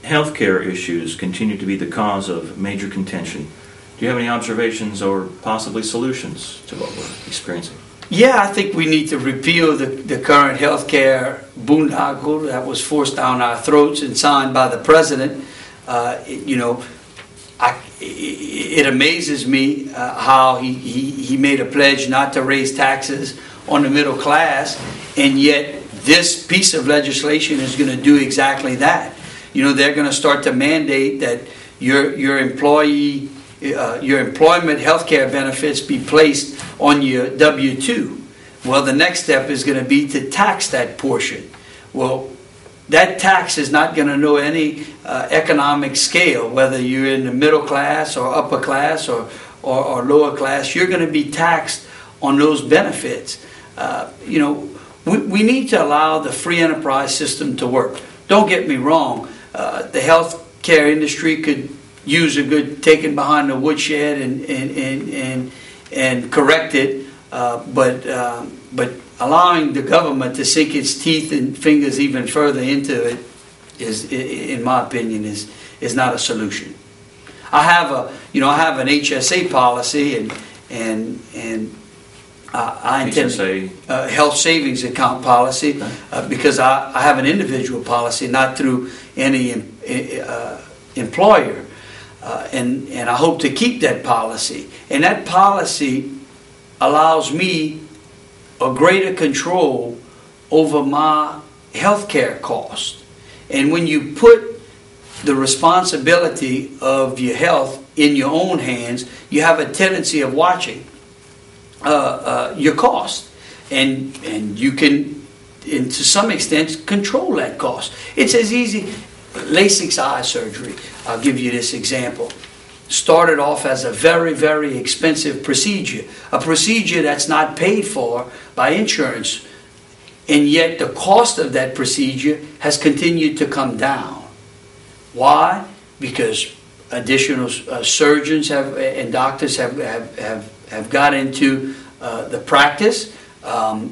healthcare issues continue to be the cause of major contention. Do you have any observations or possibly solutions to what we're experiencing? Yeah, I think we need to repeal the current healthcare boondoggle that was forced down our throats and signed by the president. It amazes me how he made a pledge not to raise taxes on the middle class, and yet this piece of legislation is going to do exactly that. They're going to start to mandate that your employment health care benefits be placed on your W-2. Well, the next step is going to be to tax that portion. Well, that tax is not going to know any economic scale, whether you're in the middle class or upper class or lower class. You're going to be taxed on those benefits. We need to allow the free enterprise system to work. Don't get me wrong. The health care industry could use a good taking behind the woodshed and correct it, but allowing the government to sink its teeth and fingers even further into it is, in my opinion, is not a solution. I have an HSA policy and I intend health savings account policy because I have an individual policy, not through any employer, and I hope to keep that policy. And that policy allows me a greater control over my health care cost. And when you put the responsibility of your health in your own hands, you have a tendency of watching your cost, and you can, and to some extent, control that cost. It's as easy. LASIK eye surgery, I'll give you this example, started off as a very, very expensive procedure, a procedure that's not paid for by insurance, and yet the cost of that procedure has continued to come down. Why? Because additional surgeons and doctors have got into the practice.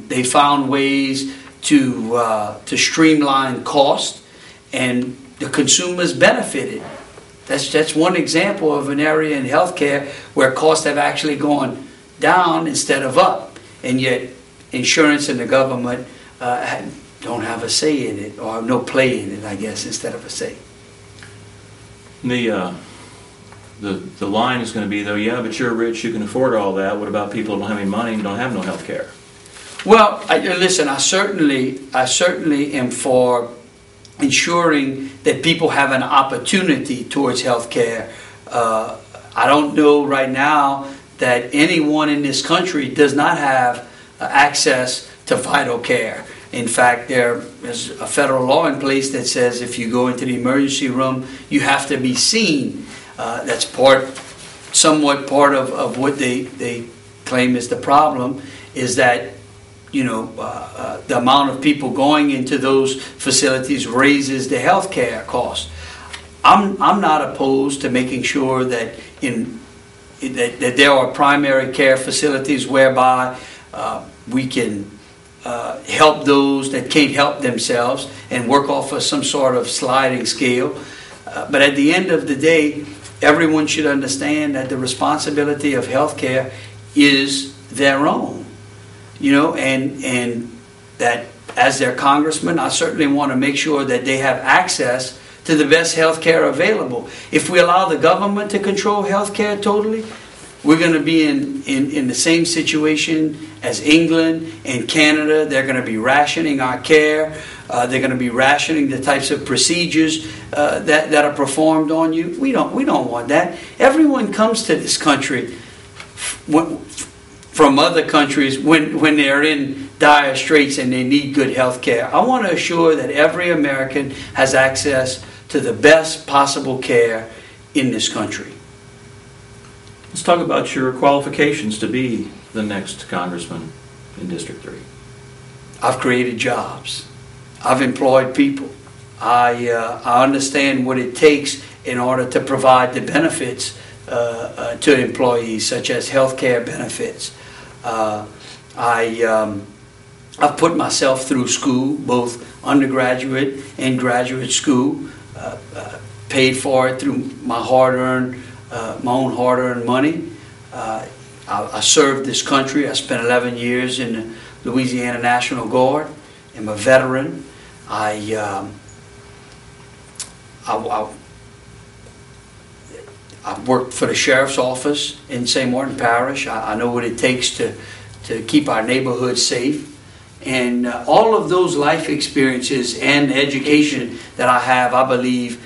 They found ways to streamline cost, and the consumers benefited. That's one example of an area in healthcare where costs have actually gone down instead of up, and yet insurance and the government don't have a say in it, or no play in it, I guess, instead of a say. The line is going to be, though, yeah, but you're rich, you can afford all that. What about people who don't have any money and don't have no health care? Well, listen, I certainly am for ensuring that people have an opportunity towards health care. I don't know right now that anyone in this country does not have access to vital care. In fact, there is a federal law in place that says if you go into the emergency room, you have to be seen. That's somewhat part of what they claim is the problem, is that the amount of people going into those facilities raises the health care cost. I'm not opposed to making sure that that there are primary care facilities whereby we can help those that can't help themselves and work off of some sort of sliding scale. But at the end of the day, everyone should understand that the responsibility of health care is their own. And that as their congressman, I certainly want to make sure that they have access to the best health care available. If we allow the government to control health care totally, we're going to be in the same situation as England and Canada. They're going to be rationing our care. They're going to be rationing the types of procedures that are performed on you. We don't want that. Everyone comes to this country from other countries when they're in dire straits and they need good health care. I want to assure that every American has access to the best possible care in this country. Let's talk about your qualifications to be the next congressman in District 3. I've created jobs. I've employed people. I understand what it takes in order to provide the benefits to employees, such as health care benefits. I've put myself through school, both undergraduate and graduate school. paid for it through my my own hard-earned money. I served this country. I spent 11 years in the Louisiana National Guard. I'm a veteran. I worked for the sheriff's office in St. Martin Parish. I know what it takes to keep our neighborhood safe. And all of those life experiences and education that I have, I believe,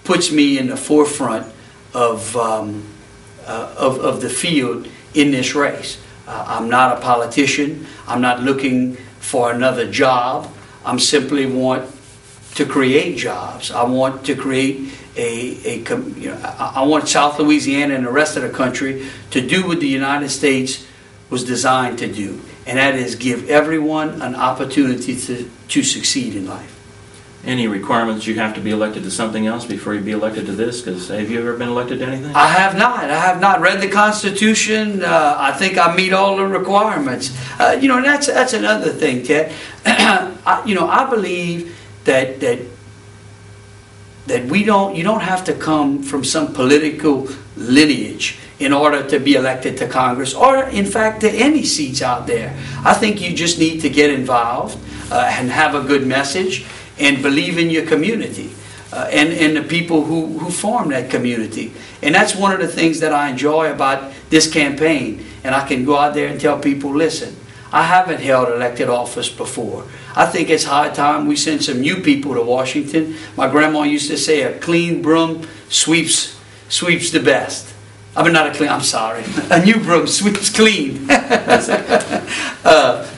puts me in the forefront of the field in this race. I'm not a politician. I'm not looking for another job. I simply want to create jobs. I want to create I want South Louisiana and the rest of the country to do what the United States was designed to do, and that is give everyone an opportunity to succeed in life. Any requirements you have to be elected to something else before you be elected to this? Because have you ever been elected to anything? I have not. I have not read the Constitution. I think I meet all the requirements. That's another thing, Ted. I believe that you don't have to come from some political lineage in order to be elected to Congress, or in fact to any seats out there. I think you just need to get involved and have a good message and believe in your community and the people who form that community. And that's one of the things that I enjoy about this campaign. And I can go out there and tell people, listen, I haven't held elected office before. I think it's high time we send some new people to Washington. My grandma used to say, a clean broom sweeps the best. I mean, not a clean, I'm sorry. A new broom sweeps clean.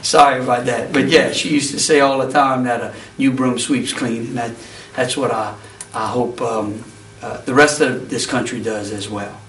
Sorry about that. But yeah, she used to say all the time that a new broom sweeps clean. And that's what I hope the rest of this country does as well.